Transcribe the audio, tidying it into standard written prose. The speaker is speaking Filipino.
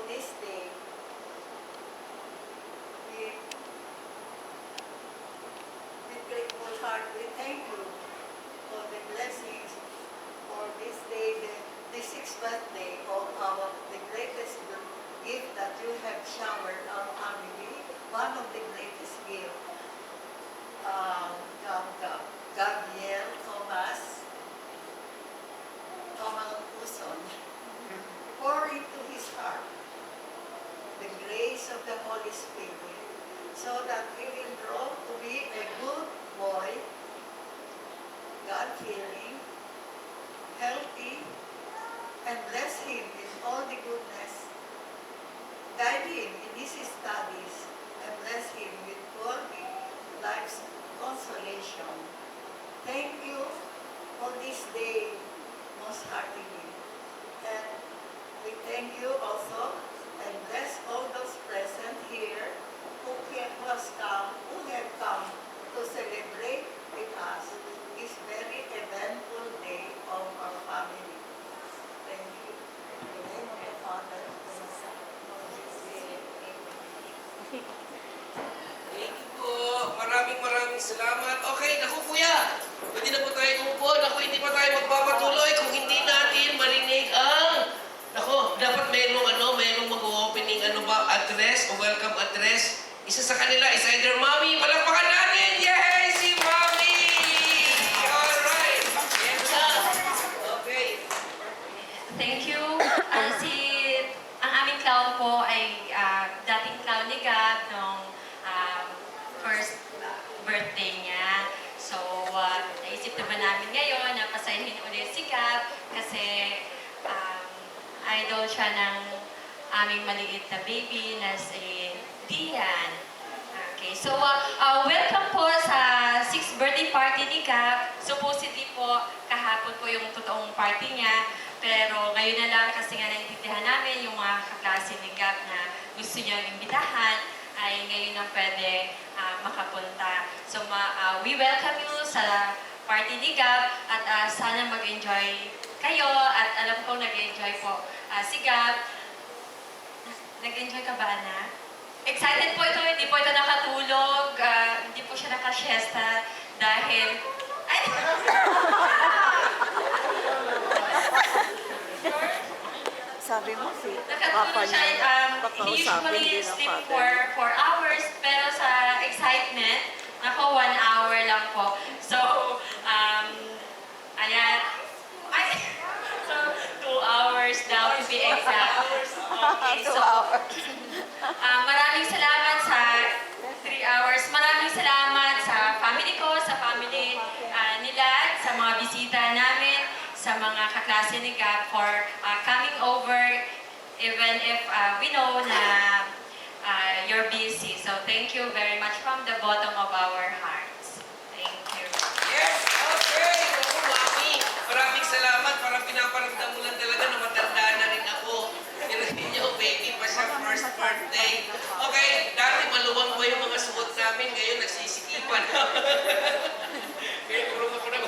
this day, with grateful heart, we thank you for the blessings for this day, the sixth birthday of the greatest gift that you have showered our family, one of the greatest gifts. Gabriel Thomas Uson, pour into his heart the grace of the Holy Spirit, so that he will grow to be a good boy, God-fearing, healthy, and bless him in all the goodness. Guide him in his studies, and bless him with all the life's consolation. Thank you for this day most heartily. And we thank you also and bless all those present here who have come to celebrate with us this very eventful day of our family. Thank you. In the name of the Father, and the Son, and of the Spirit. Amen. Thank you po. Maraming salamat. Okay, naku kuya. Pwede na po tayo umupo. Naku, hindi pa tayo magpapatuloy kung hindi natin marinig ang... Naku, dapat mayroong mag-opening address o welcome address. Isa sa kanila is either Mami. Palakpakan natin! Yay! Si Mami! Alright! Yes, okay. Thank you. Ang aming clown po ay dating clown ni Gab nung first birthday niya. So, naisip naman namin ngayon na pasahin ulit si Gab kasi idol siya ng aming maliit na baby na si Dian. Okay, so welcome po sa 6th birthday party ni Gab. Supposedly po, kahapon po yung totoong party niya. Pero ngayon na lang kasi nga naintindihan namin yung mga kaklase ni Gab na gusto niyang imbitahan ay ngayon na pwede makapunta. So we welcome you sa party ni Gab at sana mag-enjoy kayo at alam kong nag-enjoy po si Gab. Nag-enjoy ka ba, Ana? Excited po ito, hindi po ito nakatulog, hindi po siya nakasiesta dahil... Ay! Sabi mo si Papa Nakatulog siya, niya, he usually sleep for 4 hours, pero sa excitement, nako 1 hour lang po. So, ayan, so 2 hours daw to be exact. Okay, so, maraming salamat sa 3 hours. Maraming salamat sa family ko, sa family nila, sa mga bisita namin, sa mga kaklase ni Gab for coming over even if we know na you're busy. So thank you very much from the bottom of our hearts. Thank you. Yes! Okay! Naku, Mami. Maraming salamat. Parang pinaparamdam mo lang talaga na matanda na rin ako. Pero hindi niyo, baby, pa siya first birthday. Okay, dati maluwang pa yung mga suot namin. Ngayon, nagsisikipan. Kaya puro ako na